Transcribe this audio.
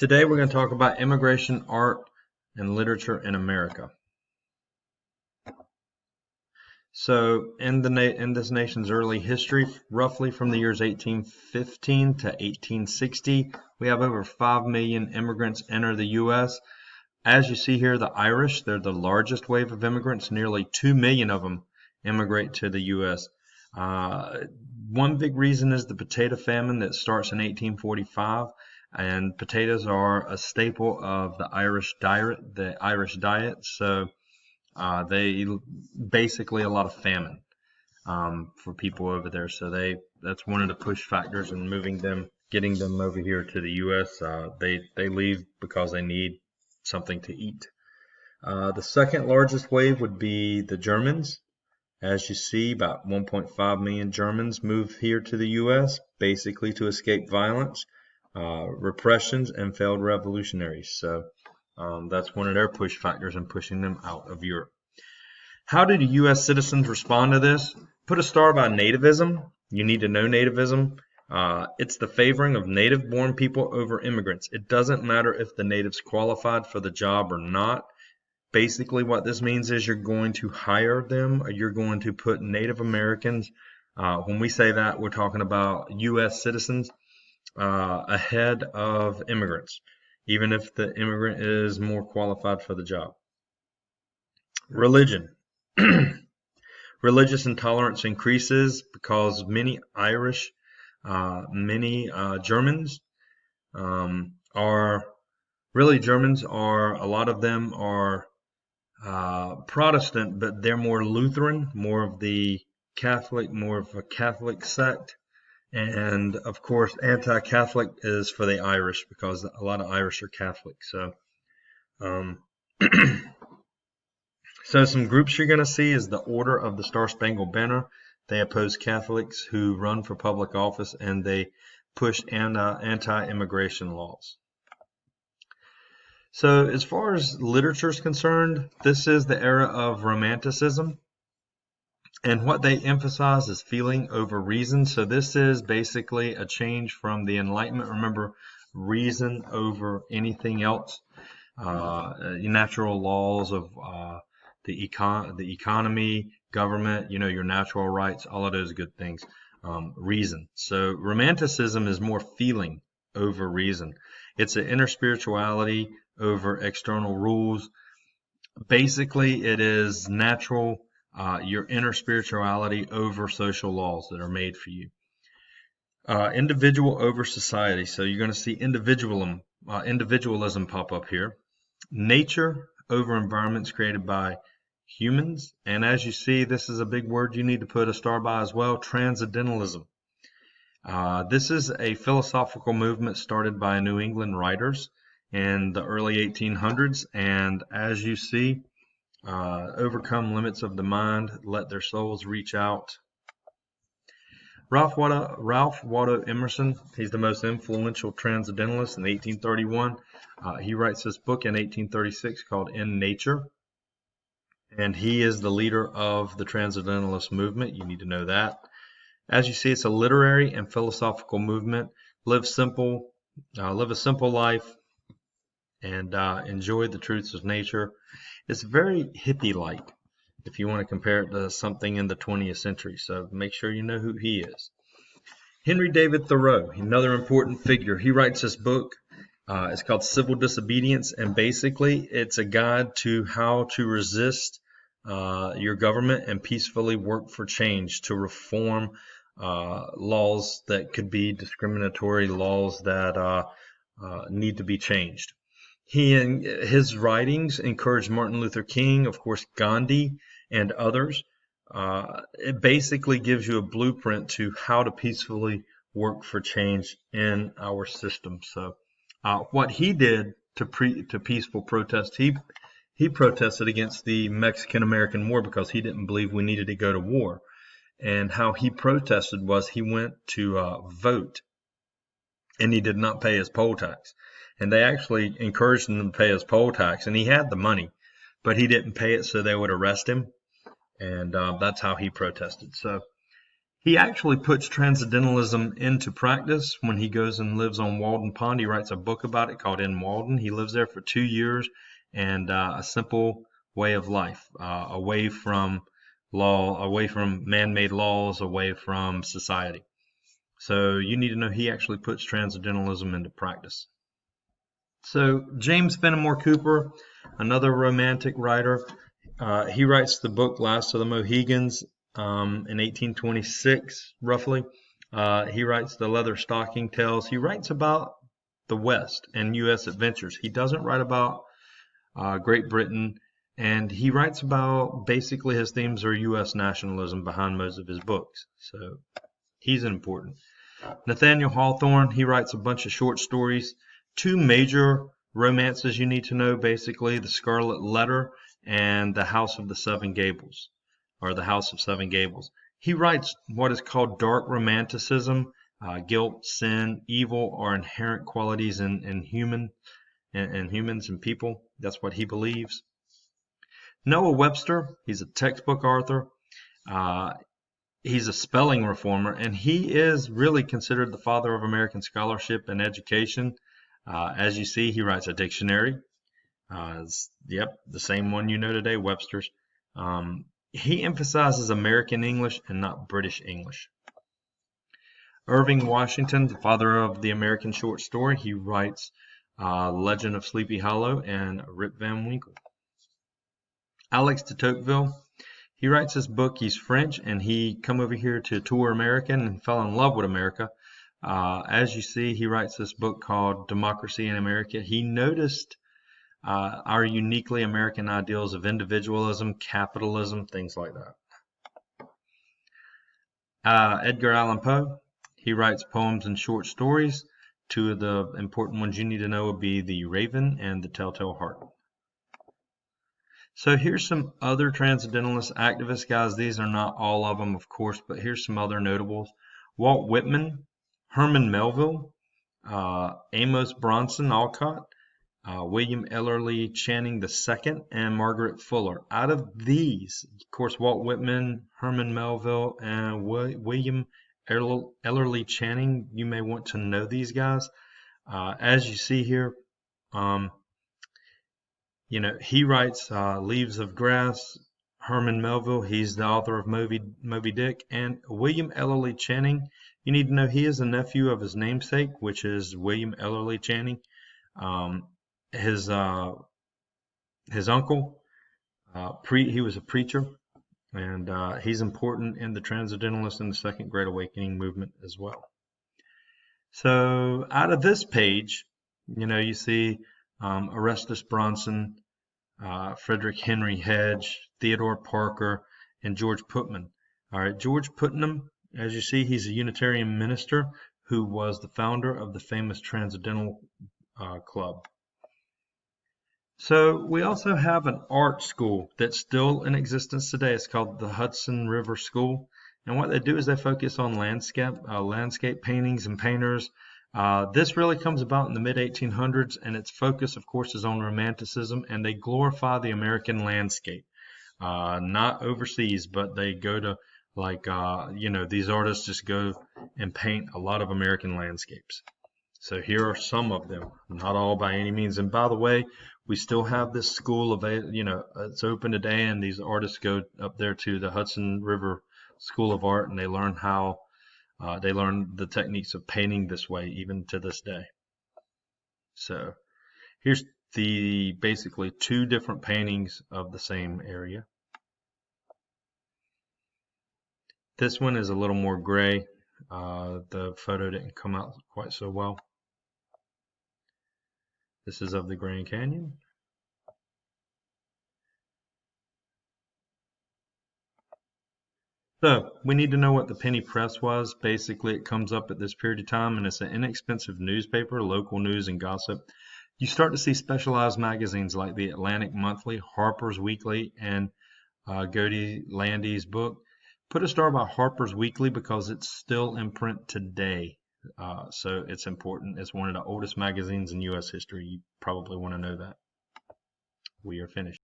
Today we're going to talk about immigration, art, and literature in America. So in this nation's early history, roughly from the years 1815 to 1860, we have over 5 million immigrants enter the U.S. As you see here, the Irish, they're the largest wave of immigrants. Nearly 2 million of them immigrate to the U.S. One big reason is the potato famine that starts in 1845. And potatoes are a staple of the Irish diet. So they basically a lot of famine for people over there. So that's one of the push factors in getting them over here to the U.S. They leave because they need something to eat. The second largest wave would be the Germans. As you see, about 1.5 million Germans move here to the U.S. basically to escape violence, repressions, and failed revolutionaries. So that's one of their push factors in pushing them out of Europe. How did U.S. citizens respond to this? Put a star by nativism. You need to know nativism. It's the favoring of native-born people over immigrants. It doesn't matter if the natives qualified for the job or not. Basically, what this means is you're going to hire them, or you're going to put Native Americans. When we say that, we're talking about U.S. citizens ahead of immigrants, even if the immigrant is more qualified for the job. Religion. Religious intolerance increases because many Irish, many Germans are really Germans are, a lot of them are Protestant, but they're more Lutheran, more of a Catholic sect. And of course, anti-Catholic is for the Irish because a lot of Irish are Catholic. So, so some groups you're going to see is the Order of the Star-Spangled Banner. They oppose Catholics who run for public office, and they push anti-immigration laws. So as far as literature is concerned, this is the era of Romanticism. And what they emphasize is feeling over reason. So this is basically a change from the Enlightenment. Remember, reason over anything else. Natural laws of the economy, government, your natural rights, all of those good things. Reason. So Romanticism is more feeling over reason. It's an inner spirituality over external rules. Basically, it is natural. Your inner spirituality over social laws that are made for you. Individual over society. So you're going to see individualism pop up here. Nature over environments created by humans. And as you see, this is a big word you need to put a star by as well. Transcendentalism. This is a philosophical movement started by New England writers in the early 1800s. And as you see, overcome limits of the mind, let their souls reach out. Ralph Waldo Emerson, he's the most influential transcendentalist in 1831. He writes this book in 1836 called In Nature. And he is the leader of the Transcendentalist movement. You need to know that. As you see, it's a literary and philosophical movement. Live a simple life, and enjoy the truths of nature. It's very hippie-like if you want to compare it to something in the 20th century. So make sure you know who he is. Henry David Thoreau, another important figure. He writes this book. It's called Civil Disobedience, and basically it's a guide to how to resist your government and peacefully work for change, to reform laws that could be discriminatory, laws that need to be changed. His writings encouraged Martin Luther King, of course, Gandhi, and others. It basically gives you a blueprint to how to peacefully work for change in our system. So what he did to peaceful protest, he protested against the Mexican-American War because he didn't believe we needed to go to war. And how he protested was he went to vote, and he did not pay his poll tax. And they actually encouraged him to pay his poll tax, and he had the money, but he didn't pay it, so they would arrest him. And that's how he protested. So He actually puts Transcendentalism into practice when he goes and lives on Walden Pond. He writes a book about it called In Walden. He lives there for 2 years, and a simple way of life, away from law, away from man-made laws, away from society. So you need to know he actually puts Transcendentalism into practice. So James Fenimore Cooper, another romantic writer, he writes the book Last of the Mohegans in 1826, roughly. He writes the Leather Stocking Tales. He writes about the West and U.S. adventures. He doesn't write about Great Britain, and he writes about, basically his themes are U.S. nationalism behind most of his books. So he's important. Nathaniel Hawthorne, he writes a bunch of short stories. Two major romances you need to know, basically, The Scarlet Letter and The House of the Seven Gables, or The House of Seven Gables. He writes what is called dark romanticism. Guilt, sin, evil are inherent qualities in humans and people. That's what he believes. Noah Webster, he's a textbook author. He's a spelling reformer, and he is really considered the father of American scholarship and education. As you see, he writes a dictionary. Yep, the same one you know today, Webster's. He emphasizes American English and not British English. Irving Washington, the father of the American short story, he writes Legend of Sleepy Hollow and Rip Van Winkle. Alex de Tocqueville, he writes this book. He's French, and he come over here to tour America and fell in love with America. As you see, he writes this book called Democracy in America. He noticed our uniquely American ideals of individualism, capitalism, things like that. Edgar Allan Poe, he writes poems and short stories. Two of the important ones you need to know would be The Raven and The Telltale Heart. So here's some other Transcendentalist activists, guys. These are not all of them, of course, but here's some other notables. Walt Whitman, Herman Melville, Amos Bronson Alcott, William Ellery Channing II, and Margaret Fuller. Out of these, of course, Walt Whitman, Herman Melville, and William Ellery Channing, you may want to know these guys. As you see here, he writes Leaves of Grass. Herman Melville, he's the author of Moby Dick. And William Ellery Channing, you need to know he is a nephew of his namesake, which is William Ellery Channing. His uncle, he was a preacher, and he's important in the Transcendentalist and the Second Great Awakening movement as well. So out of this page, you see Erastus Bronson, Frederick Henry Hedge, Theodore Parker, and George Putnam. All right, George Putnam, as you see, he's a Unitarian minister who was the founder of the famous Transcendental Club. So we also have an art school that's still in existence today. It's called the Hudson River School. And what they do is they focus on landscape paintings and painters. This really comes about in the mid-1800s, and its focus, of course, is on Romanticism, and they glorify the American landscape. Not overseas, but they go to, these artists just go and paint a lot of American landscapes. So here are some of them, not all by any means. And by the way, we still have this school it's open today, and these artists go up there to the Hudson River School of Art, and they learn they learn the techniques of painting this way, even to this day. So here's the basically two different paintings of the same area. This one is a little more gray. The photo didn't come out quite so well. This is of the Grand Canyon. So we need to know what the penny press was. Basically, it comes up at this period of time, and it's an inexpensive newspaper, local news and gossip. You start to see specialized magazines like the Atlantic Monthly, Harper's Weekly, and Godey Landy's book. Put a star by Harper's Weekly because it's still in print today. So it's important. It's one of the oldest magazines in U.S. history. You probably want to know that. We are finished.